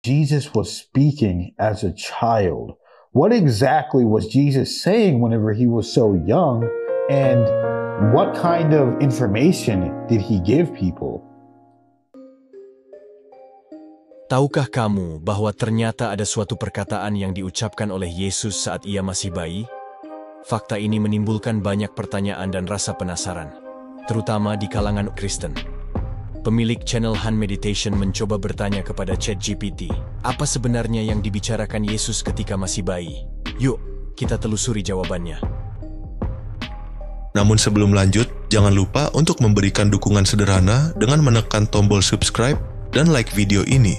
Jesus was speaking as a child. What exactly was Jesus saying whenever he was so young? And what kind of information did he give people? Tahukah kamu bahwa ternyata ada suatu perkataan yang diucapkan oleh Yesus saat ia masih bayi? Fakta ini menimbulkan banyak pertanyaan dan rasa penasaran, terutama di kalangan Kristen. Pemilik channel Han Meditation mencoba bertanya kepada GPT, apa sebenarnya yang dibicarakan Yesus ketika masih bayi? Yuk, kita telusuri jawabannya. Namun sebelum lanjut, jangan lupa untuk memberikan dukungan sederhana dengan menekan tombol subscribe dan like video ini.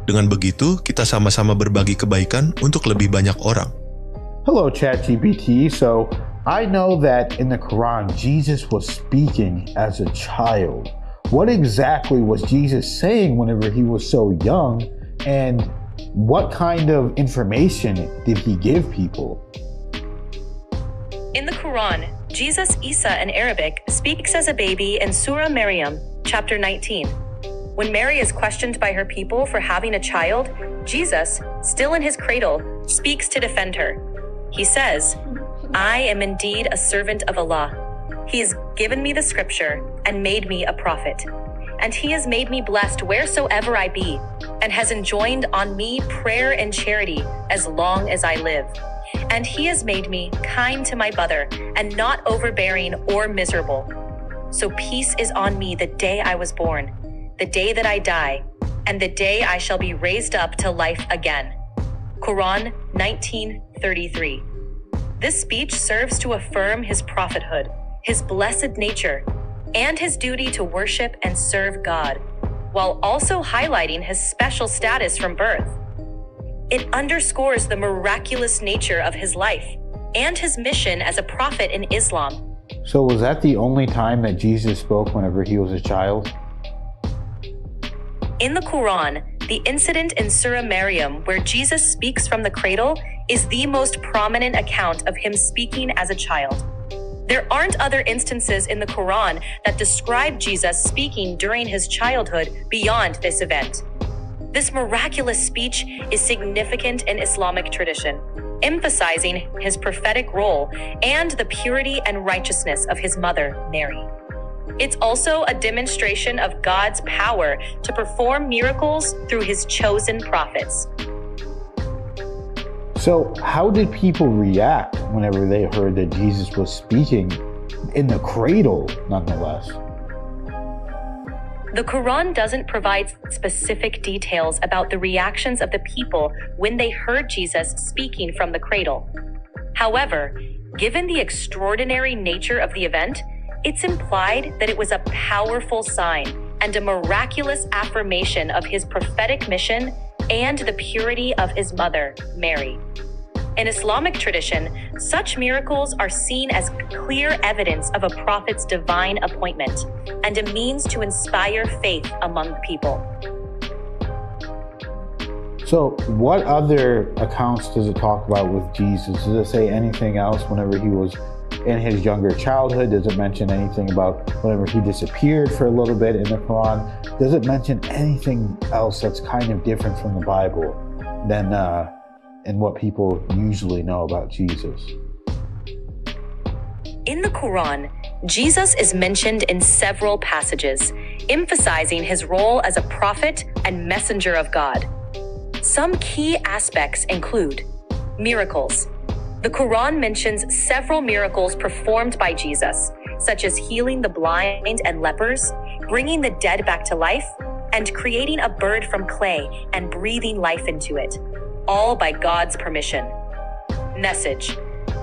Dengan begitu, kita sama-sama berbagi kebaikan untuk lebih banyak orang. Hello, ChatGPT. So, I know that in the Quran, Jesus was speaking as a child. What exactly was Jesus saying whenever he was so young? And what kind of information did he give people? In the Quran, Jesus Isa in Arabic speaks as a baby in Surah Maryam, chapter 19. When Mary is questioned by her people for having a child, Jesus, still in his cradle, speaks to defend her. He says, I am indeed a servant of Allah. He has given me the scripture and made me a prophet. And he has made me blessed wheresoever I be, and has enjoined on me prayer and charity as long as I live. And he has made me kind to my mother, and not overbearing or miserable. So peace is on me the day I was born, the day that I die, and the day I shall be raised up to life again. Quran 19:33. This speech serves to affirm his prophethood, his blessed nature, and his duty to worship and serve God, while also highlighting his special status from birth. It underscores the miraculous nature of his life and his mission as a prophet in Islam. So was that the only time that Jesus spoke whenever he was a child? In the Quran, the incident in Surah Maryam where Jesus speaks from the cradle is the most prominent account of him speaking as a child. There aren't other instances in the Quran that describe Jesus speaking during his childhood beyond this event. This miraculous speech is significant in Islamic tradition, emphasizing his prophetic role and the purity and righteousness of his mother, Mary. It's also a demonstration of God's power to perform miracles through his chosen prophets. So how did people react whenever they heard that Jesus was speaking in the cradle, nonetheless? The Quran doesn't provide specific details about the reactions of the people when they heard Jesus speaking from the cradle. However, given the extraordinary nature of the event, it's implied that it was a powerful sign and a miraculous affirmation of his prophetic mission and the purity of his mother, Mary. In Islamic tradition, such miracles are seen as clear evidence of a prophet's divine appointment and a means to inspire faith among people. So what other accounts does it talk about with Jesus? Does it say anything else whenever he was in his younger childhood? Does it mention anything about whenever he disappeared for a little bit in the Quran? Does it mention anything else that's kind of different from the Bible than and what people usually know about Jesus? In the Quran, Jesus is mentioned in several passages, emphasizing his role as a prophet and messenger of God. Some key aspects include miracles. The Quran mentions several miracles performed by Jesus, such as healing the blind and lepers, bringing the dead back to life, and creating a bird from clay and breathing life into it, all by God's permission. Message.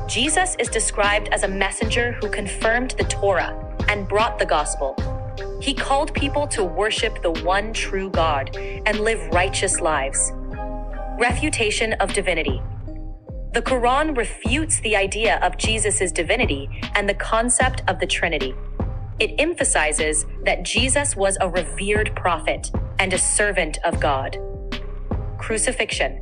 Jesus is described as a messenger who confirmed the Torah and brought the gospel. He called people to worship the one true God and live righteous lives. Refutation of divinity. The Quran refutes the idea of Jesus' divinity and the concept of the Trinity. It emphasizes that Jesus was a revered prophet and a servant of God. Crucifixion.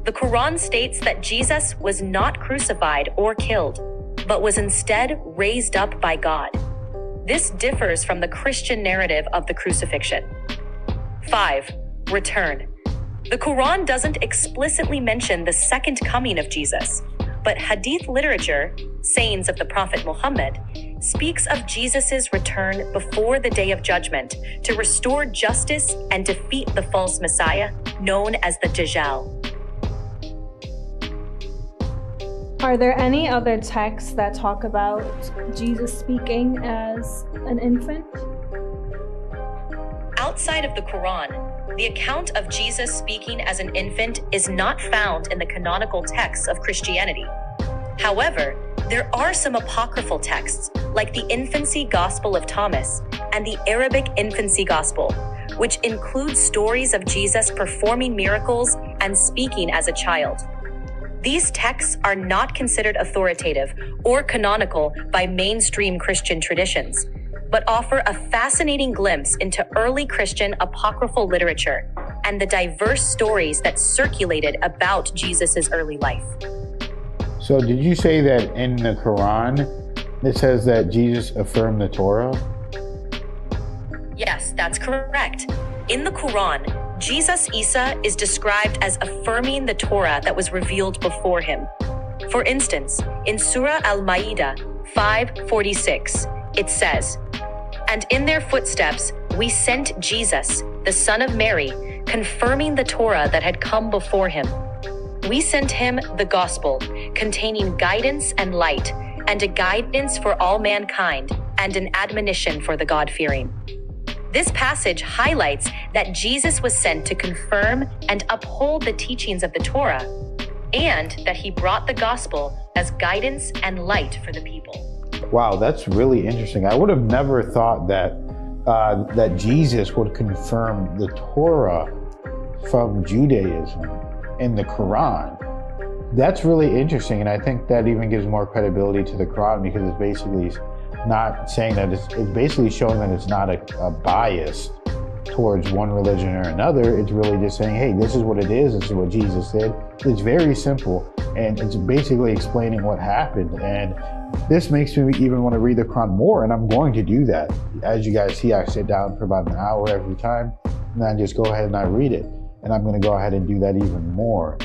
The Quran states that Jesus was not crucified or killed, but was instead raised up by God. This differs from the Christian narrative of the crucifixion. 5. Return. The Quran doesn't explicitly mention the second coming of Jesus, but Hadith literature, sayings of the Prophet Muhammad, speaks of Jesus' return before the Day of Judgment to restore justice and defeat the false Messiah, known as the Dajjal. Are there any other texts that talk about Jesus speaking as an infant? Outside of the Quran, the account of Jesus speaking as an infant is not found in the canonical texts of Christianity. However, there are some apocryphal texts, like the Infancy Gospel of Thomas and the Arabic Infancy Gospel, which include stories of Jesus performing miracles and speaking as a child. These texts are not considered authoritative or canonical by mainstream Christian traditions, but offer a fascinating glimpse into early Christian apocryphal literature and the diverse stories that circulated about Jesus' early life. So did you say that in the Quran, it says that Jesus affirmed the Torah? Yes, that's correct. In the Quran, Jesus Isa is described as affirming the Torah that was revealed before him. For instance, in Surah Al-Ma'idah 5:46, it says, "And in their footsteps we sent Jesus, the son of Mary, confirming the Torah that had come before him. We sent him the gospel, containing guidance and light, and a guidance for all mankind, and an admonition for the God-fearing." This passage highlights that Jesus was sent to confirm and uphold the teachings of the Torah, and that he brought the gospel as guidance and light for the people. Wow, that's really interesting. I would have never thought that that Jesus would confirm the Torah from Judaism in the Quran. That's really interesting, and I think that even gives more credibility to the Quran, because it's basically not saying that it's basically showing that it's not a bias towards one religion or another. It's really just saying, hey, this is what it is, this is what Jesus did. It's very simple, and it's basically explaining what happened. And this makes me even want to read the Quran more, and I'm going to do that. As you guys see, I sit down for about an hour every time, and then I just go ahead and I read it. And I'm going to go ahead and do that even more.